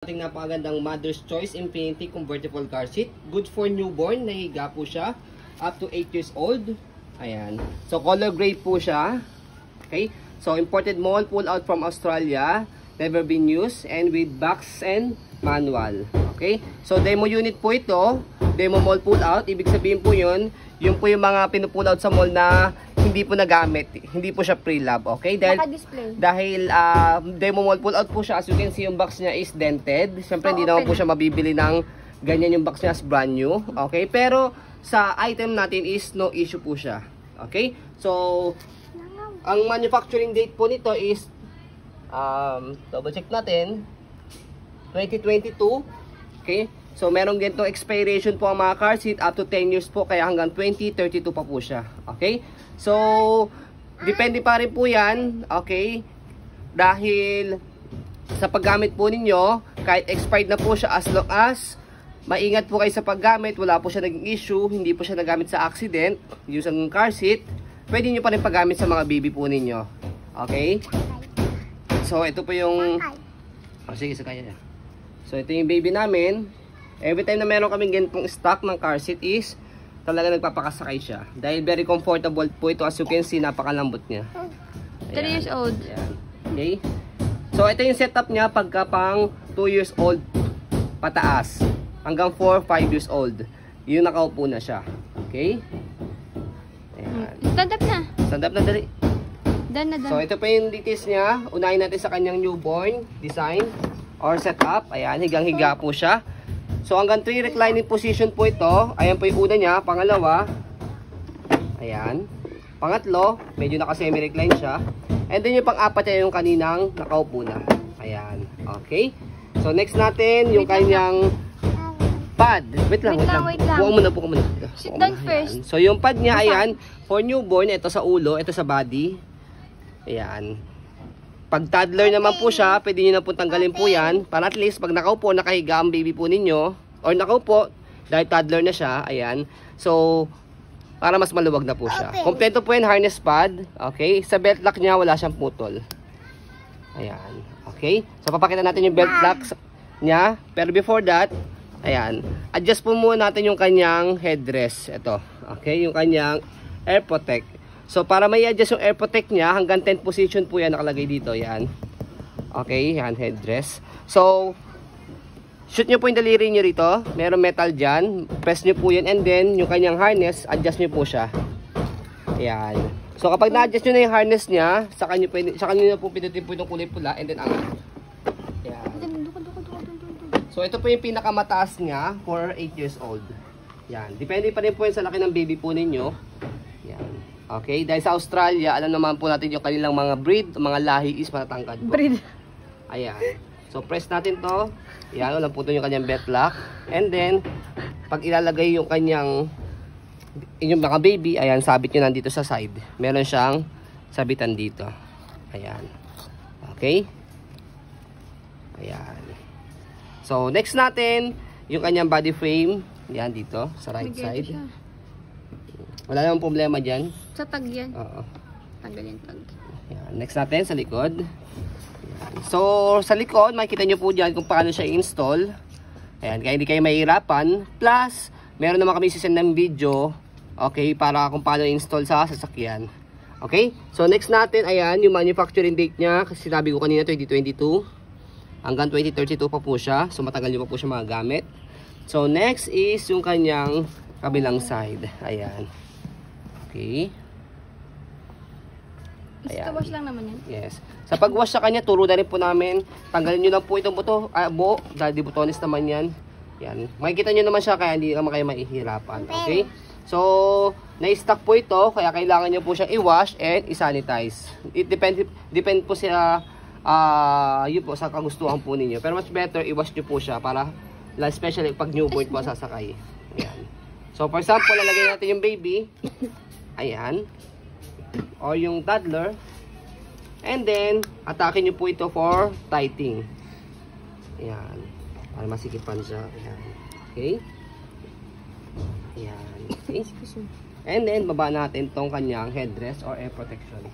Ating napakagandang Mother's Choice Infinity Convertible Car Seat. Good for newborn. Nahiga po siya. Up to 8 years old. Ayan. So, color gray po siya. Okay. So, imported mall pull out from Australia. Never been used. And with box and manual. Okay. So, demo unit po ito. Demo mall pull out. Ibig sabihin po yun. Yung po yung mga pinupull out sa mall na hindi po nagamit. Hindi po siya pre-lab. Okay. Dahil demo mall pull out po siya. As you can see, yung box niya is dented. Siyempre, hindi naman po siya mabibili ng ganyan yung box niya as brand new. Okay. Pero, sa item natin is no issue po siya. Okay. So, ang manufacturing date po nito is double check natin 2022. Okay. So, merong ganito expiration po ang mga car seat up to 10 years po. Kaya hanggang 2032 pa po siya. Okay. So, depende pa rin po yan. Okay. Dahil sa paggamit po ninyo, kahit expired na po siya, as long as maingat po kayo sa paggamit, wala po siya naging issue, hindi po siya nagamit sa accident, using car seat, pwede nyo pa rin paggamit sa mga baby po ninyo. Okay. So, ito po yung sige, sakaya. So, ito yung baby namin. Every time na meron kaming ganitong stock ng car seat is talaga nagpapakasakay siya. Dahil very comfortable po ito. As you can see, napakalambot niya. 3 years old. Ayan. Okay. So, ito yung setup niya pagka pang 2 years old pataas. Hanggang 4, 5 years old. Yung nakaupo na siya. Okay. Ayan. Stand up na. Stand up na dali. Done na, done. So, ito pa yung details niya. Unahin natin sa kanyang newborn design or setup. Ayan, higang-higa po siya. So, hanggang 3 reclining position po ito. Ayan po yung una niya. Pangalawa. Ayan. Pangatlo, medyo naka-semi-recline siya. And then yung pang-apat niya yung kaninang nakaupo na. Ayan. Okay. So, next natin, yung kanyang pad. Wait lang. Buka muna. Sit down first. So, yung pad niya, ayan. For newborn, ito sa ulo, ito sa body. Ayan. Pag toddler naman po siya, pwede nyo na po tanggalin po yan. Para at least, pag nakaupo, nakahiga ang baby po ninyo. Or nakaupo, dahil toddler na siya. Ayan. So, para mas maluwag na po siya. Kompleto po yan, harness pad. Okay. Sa belt lock niya, wala siyang putol. Ayan. Okay. So, papakita natin yung belt lock niya. Pero before that, ayan. Adjust po muna natin yung kanyang headrest. Ito. Okay. Yung kanyang air protect. So, para may adjust yung air protect niya, hanggang 10 position po yan nakalagay dito. Yan. Okay, yan, headrest. So, shoot nyo po yung daliri nyo rito. Meron metal dyan. Press nyo po yan. And then, yung kanyang harness, adjust nyo po siya. Yan. So, kapag na-adjust nyo na yung harness niya, saka nyo na po pinutin po yung kulay pula. And then, angat. Yan. So, ito po yung pinakamataas niya for 8 years old. Yan. Depende pa rin po yun sa laki ng baby po ninyo. Yan. Okay, dahil sa Australia, alam naman po natin yung kanilang mga breed, mga lahi is matatangkad po. Breed. Ayan. So, press natin to. Ayan, walang puto yung kanyang belt lock. And then, pag ilalagay yung kanyang, yung mga baby, ayan, sabit nyo nandito sa side. Meron siyang sabitan dito. Ayan. Okay. Ayan. So, next natin, yung kanyang body frame. Ayan, dito, sa right side. Wala namang problema dyan. Sa tag yan. Oo. Tanggal yung tag. Ayan. Next natin, sa likod. Ayan. So, sa likod, makikita nyo po dyan kung paano siya i-install. Ayan, kaya hindi kayo mahihirapan. Plus, meron naman kami sisend ng video. Okay, para kung paano i-install sa sasakyan. Okay? So, next natin, ayan, yung manufacturing date niya. Kasi sinabi ko kanina, 2022. Hanggang 2032 pa po siya. So, matagal nyo pa po siya magagamit. So, next is yung kanyang kabilang side. Ayan. Okay. Ayan. Wash lang naman yan. Yes. Sa pag-wash sa kanya, turo na rin po namin. Tanggalin nyo lang po itong buto, buo. Dahil di butones naman yan. Yan. Makikita nyo naman siya kaya hindi naman kayo mahihirapan. Okay? So, na-stock po ito. Kaya kailangan nyo po siyang i-wash and i-sanitize. It depend po sa yun po, sa kagustuhan po ninyo. Pero mas better, i-wash nyo po siya para, especially pag newborn po sasakay. Ayan. So, for example, lalagay natin yung baby. Ayan. O yung toddler. And then, atake nyo po ito for tightening. Ayan. Para masikipan siya. Ayan. Okay. Ayan. Okay. And then, baba natin tong kanyang headrest or air protection.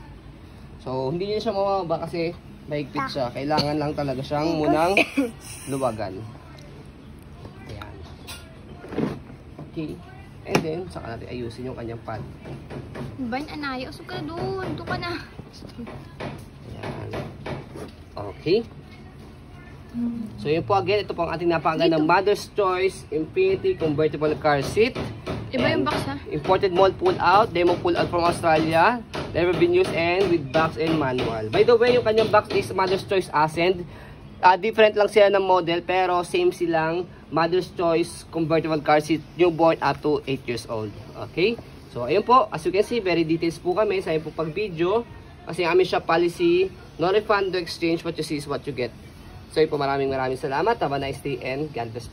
So, hindi nyo siya mababa kasi Mahigpit siya. Kailangan lang talaga siyang munang luwagan. Ayan. Okay. And then, saka natin ayusin yung kanyang pad. Ban, anaya. Usog ka na doon. Doon ka na. Ayan. Okay. So yun po again, ito po ang ating napakagandang Mother's Choice Infinity Convertible Car Seat. Iba yung box ha? Imported mold pull out, demo pull out from Australia. Never been used and with box and manual. By the way, yung kanyang box is Mother's Choice Ascend. Different lang sila ng model pero same silang Mother's Choice Convertible Car Seat newborn up to 8 years old. Okay? So ayun po, as you can see, very details po kami sa po pag video. Kasi ang aming shop policy, no refund, no exchange, what you see is what you get. So yun po, maraming salamat. Have a nice day and God bless.